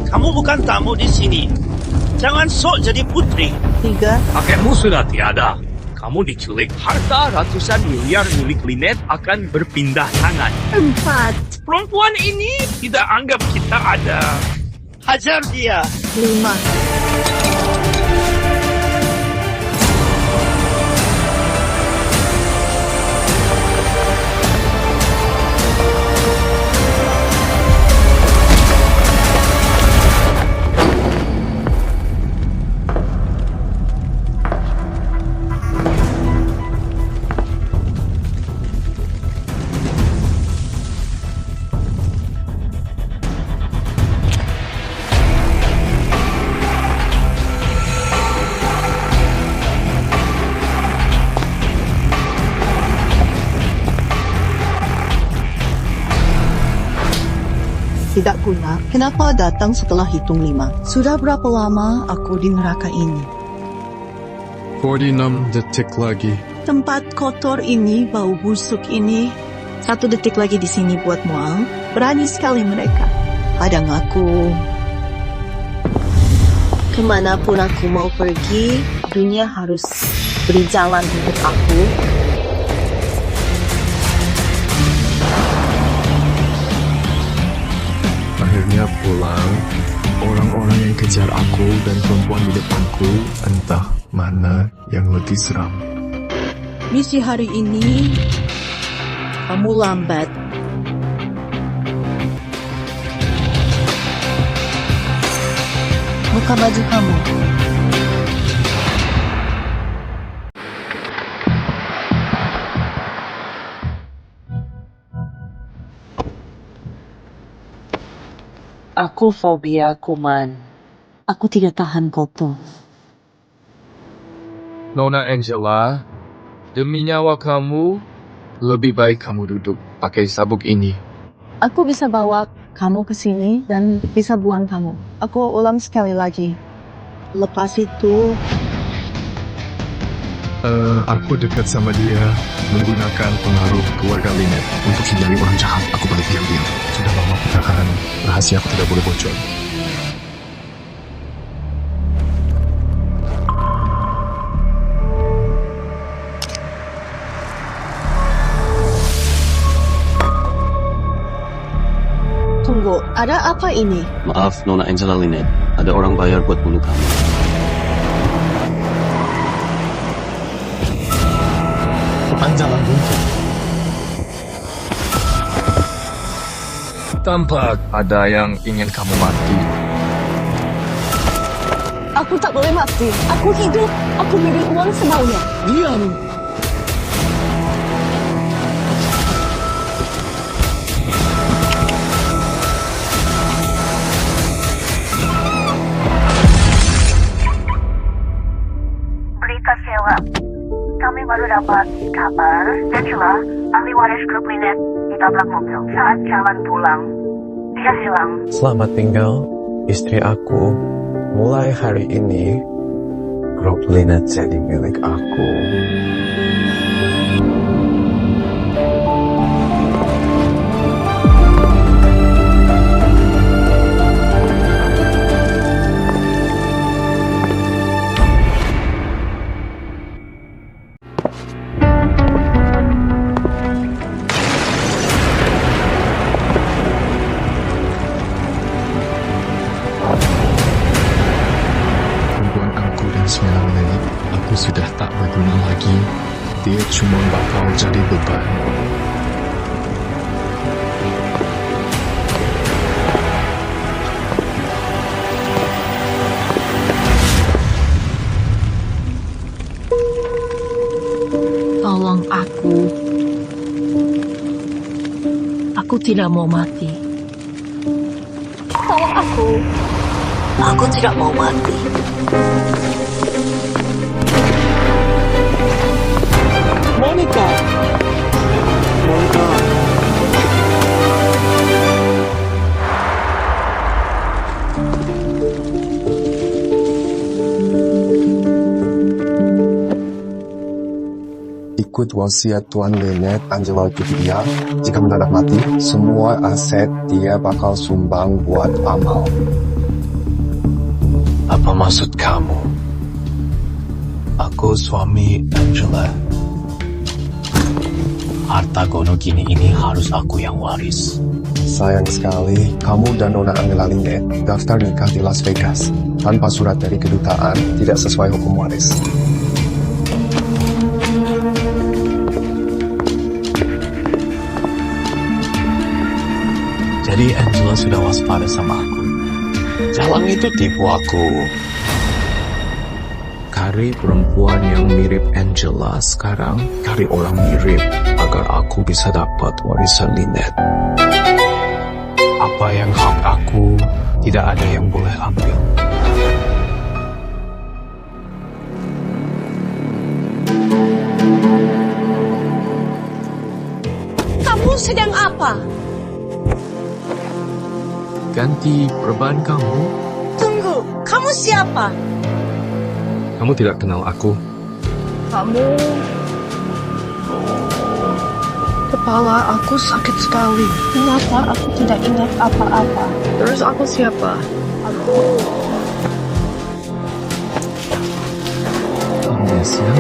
Kamu bukan tamu di sini. Jangan sok jadi putri. 3, Kakekmu sudah tiada. Kamu diculik. Harta ratusan miliar milik Lynette akan berpindah tangan. 4, Perempuan ini tidak anggap kita ada. Hajar dia. 5, tidak guna. Kenapa datang setelah hitung 5? Sudah berapa lama aku di neraka ini? 46 detik lagi. Tempat kotor ini, bau busuk ini. 1 detik lagi di sini buat mual. Berani sekali mereka. Hadang aku. Kemanapun aku mau pergi, dunia harus beri jalan untuk aku. Akhirnya pulang. Orang-orang yang kejar aku dan perempuan di depanku, entah mana yang lebih seram. Misi hari ini, kamu lambat. Buka baju kamu. Aku fobia kuman. Aku tidak tahan kotor. Nona Angela, demi nyawa kamu, lebih baik kamu duduk pakai sabuk ini. Aku bisa bawa kamu ke sini dan bisa buang kamu. Aku ulang sekali lagi. Lepas itu, Aku dekat sama dia menggunakan pengaruh keluarga Lynette untuk hindari orang jahat. Aku balik diam-diam. Sudah lama pertahanan rahasia aku tidak boleh bocor. tunggu, ada apa ini? Maaf, Nona Angela Lynette. Ada orang bayar buat bunuh kamu. Panjangan buntut. Tampak ada yang ingin kamu mati. Aku tak boleh mati. Aku hidup. Aku beri uang semaunya. Diam! Berita sewa. Kami baru dapat kabar Angela, ahli waris grup Lynette, ditabrak mobil saat jalan pulang. Dia hilang. Selamat tinggal, istri aku. Mulai hari ini, grup Lynette jadi milik aku. Sekarang ini, aku sudah tak berguna lagi. Dia cuma bakal jadi beban. Tolong aku. Aku tidak mau mati. Tolong aku. Aku tidak mau mati. Monica. Monica. Ikut wasiat Tuan Lynette, Angela dia. Jika mendadak mati, semua aset dia bakal sumbang buat amal. Apa maksud kamu? Aku suami Angela. Harta gono gini ini harus aku yang waris. Sayang sekali, kamu dan Nona Angela Linet daftar nikah di Las Vegas tanpa surat dari kedutaan, tidak sesuai hukum waris. Jadi Angela sudah waspada sama aku. Jalan itu tipu aku. Cari perempuan yang mirip Angela sekarang, cari orang mirip agar aku bisa dapat warisan Linet. Apa yang hak aku, tidak ada yang boleh ambil. Kamu sedang apa? Ganti perban kamu? Tunggu, kamu siapa? Kamu tidak kenal aku. Kamu... Kepala aku sakit sekali. Kenapa aku tidak ingat apa-apa? Terus aku siapa? Amnesia.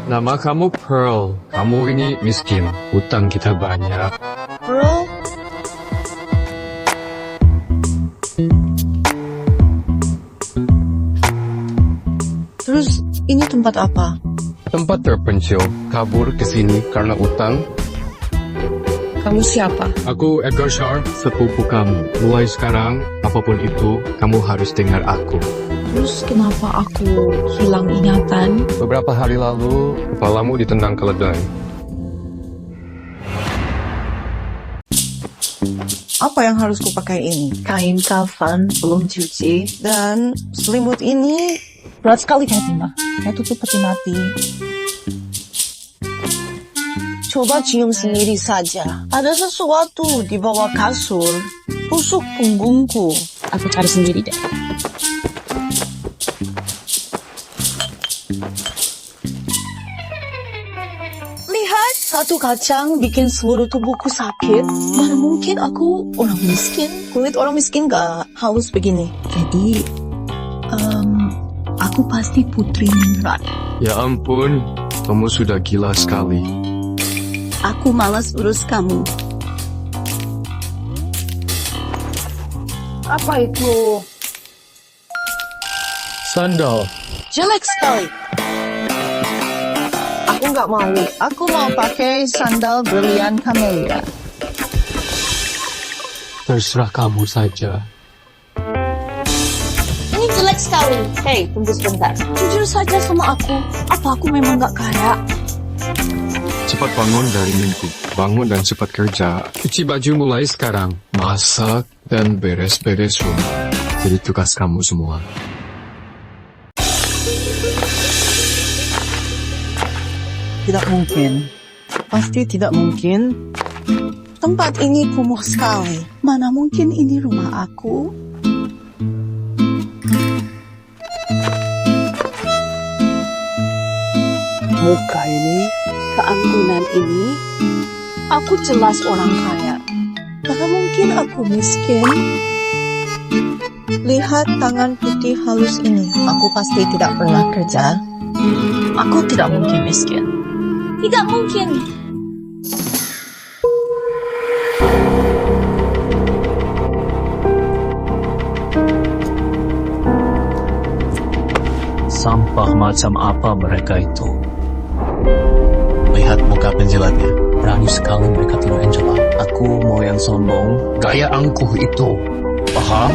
Nama kamu Pearl. Kamu ini miskin. Hutang kita banyak. Bro, terus ini tempat apa? Tempat terpencil. Kabur ke sini karena utang. Kamu siapa? Aku Edgar Shar, sepupu kamu. Mulai sekarang, apapun itu, kamu harus dengar aku. Terus kenapa aku hilang ingatan? Beberapa hari lalu, kepalamu ditendang keledai. Apa yang harus kupakai ini? Kain kafan belum cuci. Dan selimut ini berat sekali kayaknya. Saya tutup peti mati. Coba cium sendiri saja. Ada sesuatu di bawah kasur. Tusuk punggungku. Aku cari sendiri deh. Lihat, satu kacang bikin seluruh tubuhku sakit. Mana mungkin aku orang miskin? Kulit orang miskin gak halus begini. Jadi, aku pasti putri Ningrat. Ya ampun, kamu sudah gila sekali. Aku malas urus kamu. Apa itu? Sandal. Jelek sekali. Aku nggak mau. Aku mau pakai sandal berlian Camellia. Terserah kamu saja. Ini jelek sekali. Hei, tunggu sebentar. Jujur saja sama aku. Apa aku memang nggak kaya? Cepat bangun dari mimpi. Bangun dan cepat kerja. Cuci baju mulai sekarang. Masak dan beres-beres rumah. Jadi tugas kamu semua. Tidak mungkin. Pasti tidak mungkin. Tempat ini kumuh sekali. Mana mungkin ini rumah aku? Muka ini, keanggunan ini, Aku jelas orang kaya. Mana mungkin aku miskin? Lihat tangan putih halus ini. Aku pasti tidak pernah kerja. Aku tidak mungkin miskin. Tidak mungkin. Sampah macam apa mereka itu? Lihat muka penjilatnya. Berani sekali mereka tiru Angela. Aku mau yang sombong. Gaya angkuh itu. Paham?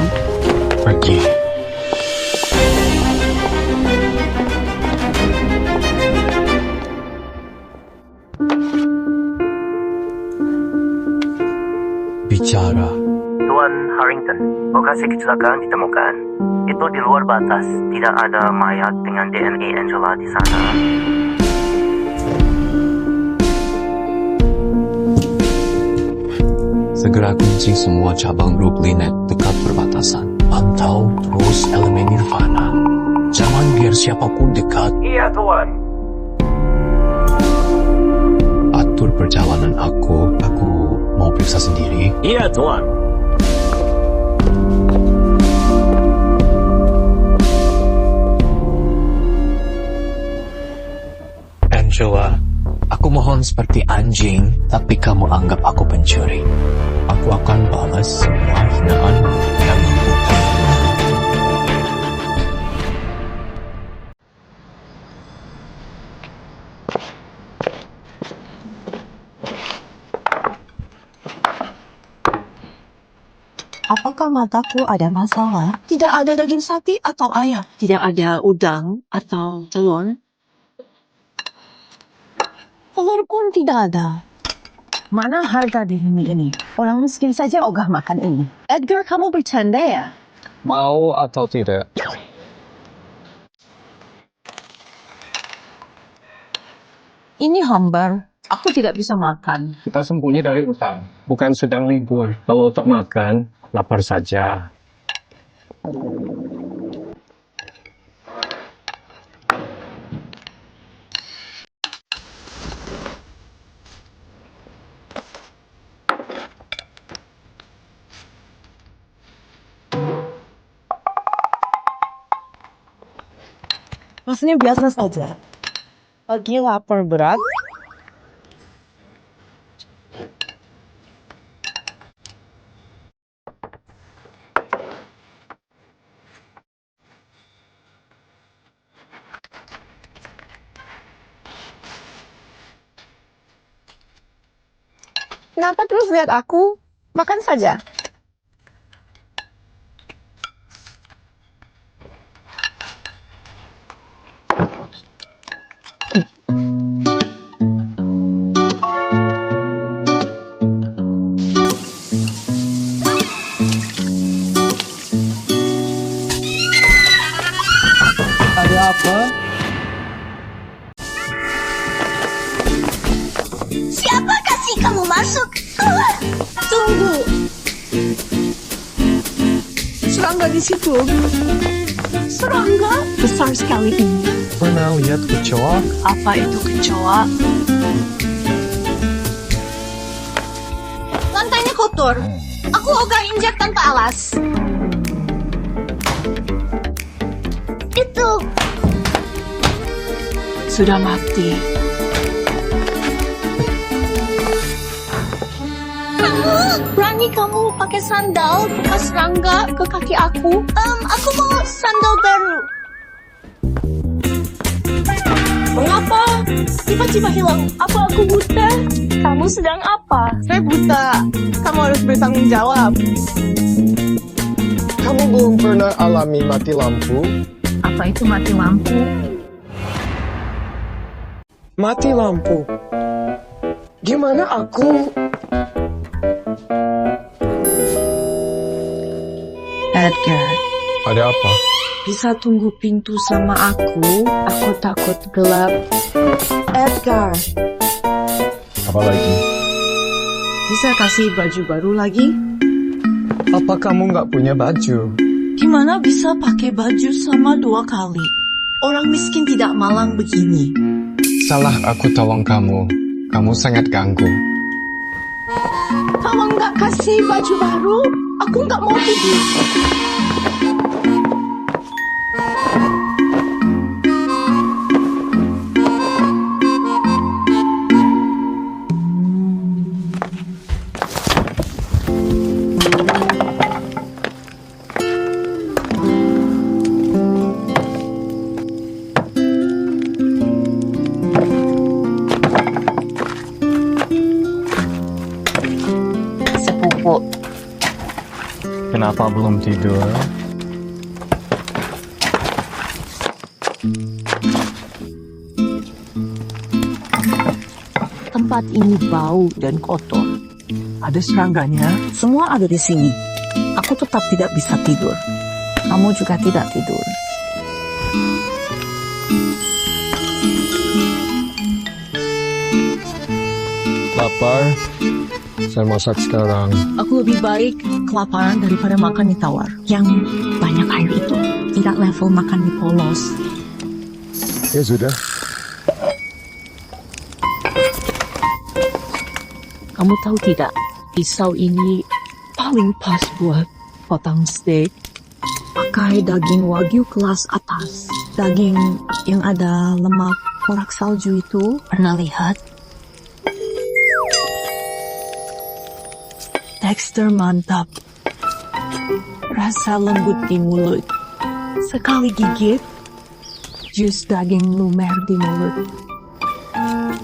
Pergi. Bicara. Tuan Harrington, lokasi kecelakaan ditemukan. Itu di luar batas. Tidak ada mayat dengan DNA Angela di sana. Segera kunci semua cabang grup Linet dekat perbatasan. Pantau terus elemen Nirvana. Jangan biar siapapun dekat. Iya, Tuan. Atur perjalanan aku. Aku mau periksa sendiri. Iya, Tuan. Joa. Aku mohon seperti anjing, tapi kamu anggap aku pencuri. Aku akan balas semua hinaanmu yang membukti. Apakah mataku ada masalah? Tidak ada daging sapi atau ayam. Tidak ada udang atau telur? Telur pun tidak ada. Mana harga diri ini? Orang miskin saja ogah makan ini. Edgar, kamu bercanda ya? Mau atau tidak? Ini hambar. Aku tidak bisa makan. Kita sembunyi dari utang. Bukan sedang libur. Kalau untuk makan, lapar saja. Rasanya biasa saja. Lagi lapar berat. Kenapa terus lihat aku? Makan saja. Ada apa? Siapa kasih kamu masuk? Keluar! Tunggu. Serangga di situ. Serangga besar sekali ini. Pernah lihat kecoa? Apa itu kecoa? Lantainya kotor. Aku ogah injak tanpa alas. Itu Sudah mati. Berani kamu pakai sandal bekas serangga ke kaki aku? aku mau sandal baru. Mengapa? Tiba-tiba hilang. Apa aku buta? Kamu sedang apa? Saya buta. Kamu harus bertanggung jawab. Kamu belum pernah alami mati lampu? Apa itu mati lampu? Mati lampu. Gimana aku? Edgar, Ada apa? bisa tunggu pintu sama aku? Aku takut gelap. Edgar, Apa lagi? bisa kasih baju baru lagi? Apa kamu nggak punya baju? Gimana bisa pakai baju sama 2 kali? Orang miskin tidak malang begini. Salah aku tolong kamu. Kamu sangat ganggu. Kamu nggak kasih baju baru? Aku nggak mau tidur. Sepupu, Kenapa belum tidur? tempat ini bau dan kotor. Ada serangganya? Semua ada di sini. Aku tetap tidak bisa tidur. Kamu juga tidak tidur. Lapar? Saya masak sekarang. Aku lebih baik kelaparan daripada makan di tawar. Yang banyak air itu. Tidak level makan di polos. Ya sudah. Kamu tahu tidak, pisau ini paling pas buat potong steak. Pakai daging wagyu kelas atas. Daging yang ada lemak tengkorak salju itu? Pernah lihat? Tekstur mantap. Rasa lembut di mulut. Sekali gigit, jus daging lumer di mulut.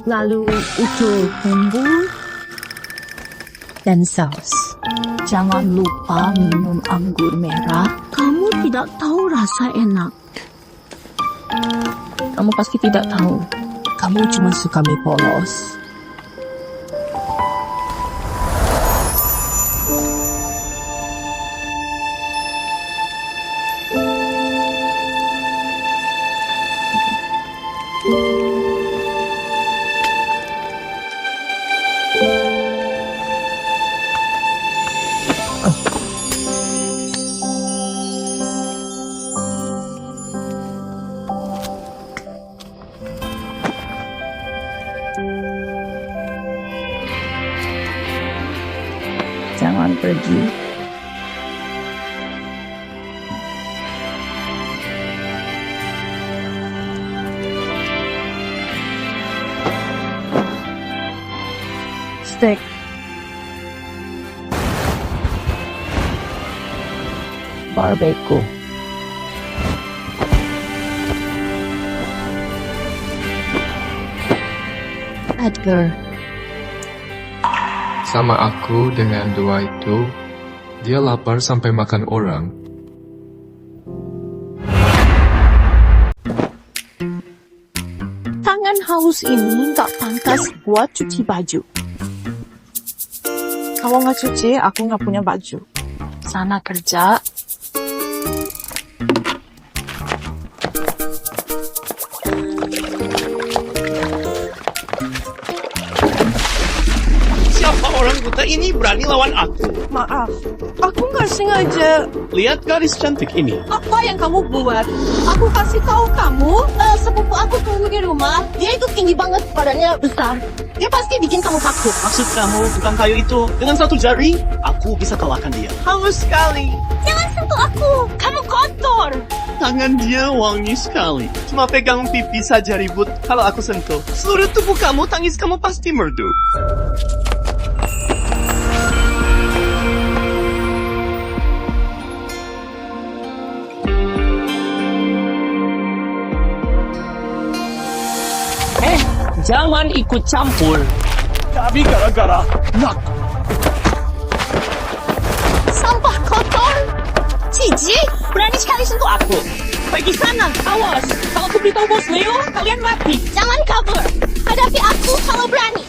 Lalu ucul bumbu dan saus. Jangan lupa minum anggur merah. Kamu tidak tahu rasa enak. Kamu pasti tidak tahu. Kamu cuma suka mie polos. Jangan pergi. Steak. Barbecue. Edgar. Sama aku dengan dua itu, dia lapar sampai makan orang. Tangan haus ini gak pantas buat cuci baju. Kalau nggak cuci, aku nggak punya baju. Sana kerja. Siapa orang buta ini berani lawan aku? Maaf, aku nggak sengaja. Lihat gadis cantik ini. Apa yang kamu buat? Aku kasih tahu kamu, sepupu aku tunggu di rumah. Dia itu tinggi banget, badannya besar. Dia pasti bikin kamu takut. Maksud kamu tukang kayu itu dengan satu jari, aku bisa kalahkan dia. Halus sekali. Jangan sentuh aku, kamu kotor. Tangan dia wangi sekali. Cuma pegang pipi saja ribut kalau aku sentuh. Seluruh tubuh kamu, tangis kamu pasti merdu. Jangan ikut campur. Tapi gara-gara nak. Sampah kotor. Cici, berani sekali sentuh aku. Pergi sana, awas. Kalau aku beritahu bos Leo, kalian mati. Jangan kabur. Hadapi aku kalau berani.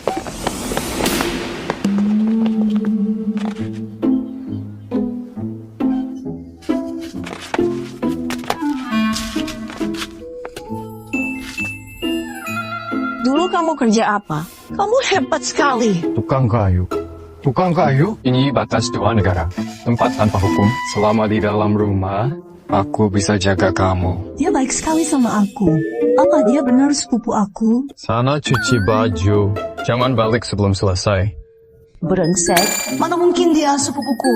Dulu kamu kerja apa? Kamu hebat sekali. Tukang kayu. Tukang kayu? Ini batas dua negara. Tempat tanpa hukum. Selama di dalam rumah, aku bisa jaga kamu. Dia baik sekali sama aku. Apa dia benar sepupu aku? Sana cuci baju. Jangan balik sebelum selesai. Brengsek. Mana mungkin dia sepupuku?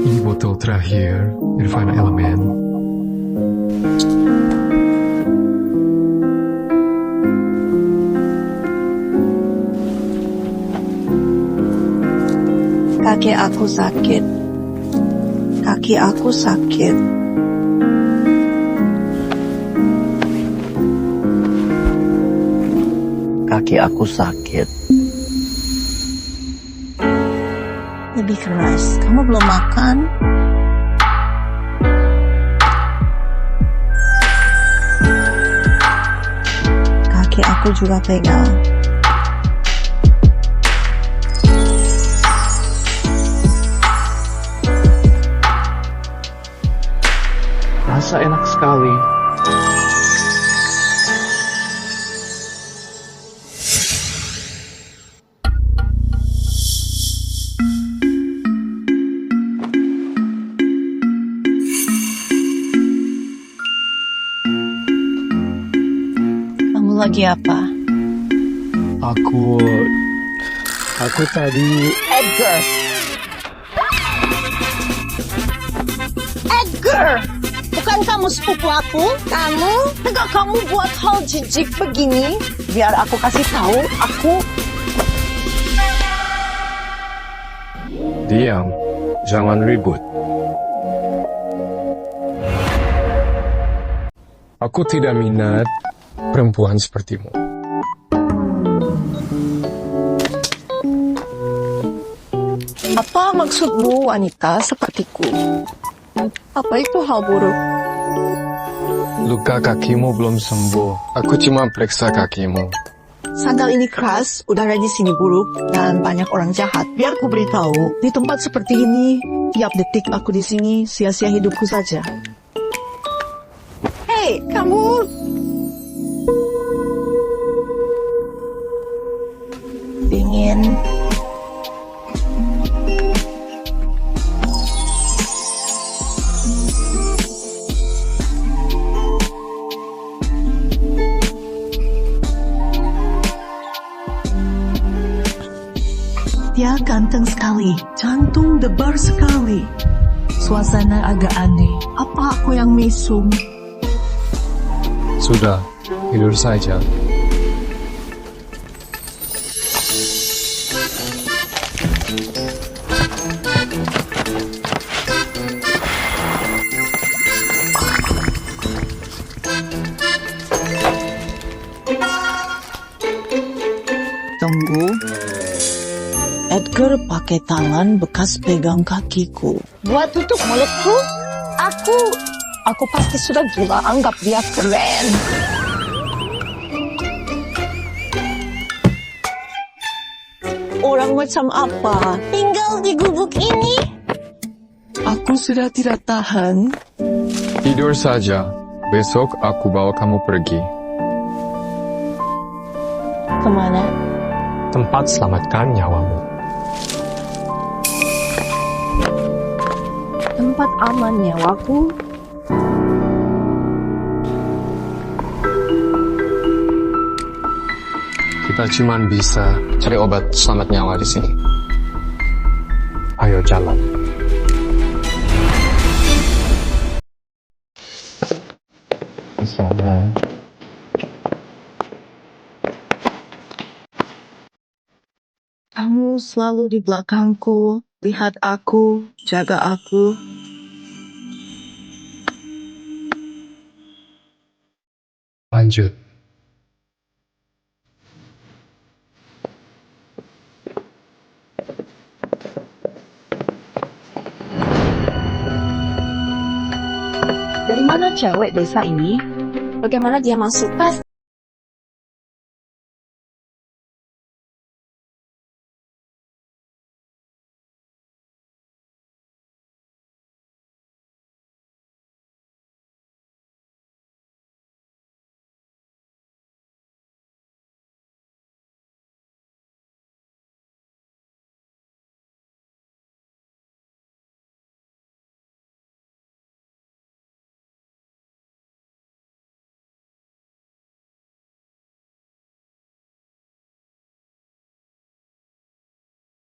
Ini botol terakhir, Nirvana Elemen. Kaki aku sakit. Kaki aku sakit. Kaki aku sakit. Lebih keras. Kamu belum makan? Kaki aku juga pegal. Rasa enak sekali. lagi apa? Aku tadi... Edgar! Edgar! Bukan kamu sepupu aku? Kamu? Enggak kamu buat hal jijik begini? Biar aku kasih tahu, aku... Diam, jangan ribut. Aku tidak minat perempuan sepertimu. Apa maksudmu wanita sepertiku? Apa itu hal buruk? Luka kakimu belum sembuh. Aku cuma periksa kakimu. Sandal ini keras, udara di sini buruk, dan banyak orang jahat. Biar ku beritahu, di tempat seperti ini, tiap detik aku di sini sia-sia hidupku saja. Hei, kamu! Dingin. Dia ganteng sekali, jantung debar sekali. Suasana agak aneh. Apa aku yang mesum? Sudah, tidur saja. Tunggu. Edgar pakai tangan bekas pegang kakiku. Buat tutup mulutku? Aku pasti sudah gila anggap dia keren. Orang macam apa? Tinggal di gubuk ini? Aku sudah tidak tahan. Tidur saja. Besok aku bawa kamu pergi. Kemana? Tempat selamatkan nyawamu. Tempat aman nyawaku. Kita cuma bisa cari obat selamat nyawa di sini. Ayo jalan. Sana. Kamu selalu di belakangku, lihat aku, jaga aku. Lanjut. Dari mana cewek desa ini? Bagaimana dia masuk?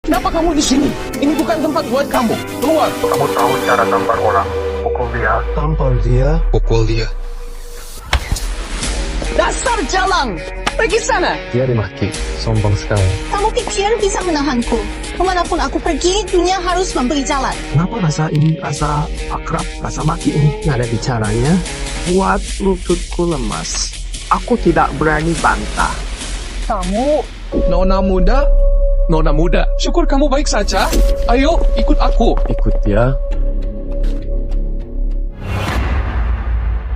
Kenapa kamu di sini? Ini bukan tempat buat kamu. Keluar. Kamu tahu cara tampar orang? Pukul dia. Tampar dia. Pukul dia. Dasar jalang! Pergi sana! Dia dimaki. Sombong sekali. Kamu pikir bisa menahanku? Kemanapun aku pergi, dunia harus memberi jalan. Kenapa rasa ini rasa akrab, rasa maki ini? Nggak ada bicaranya. Buat lututku lemas. Aku tidak berani bantah. Kamu... Nona muda? Nona muda, syukur kamu baik saja. Ayo, ikut aku. Ikut dia.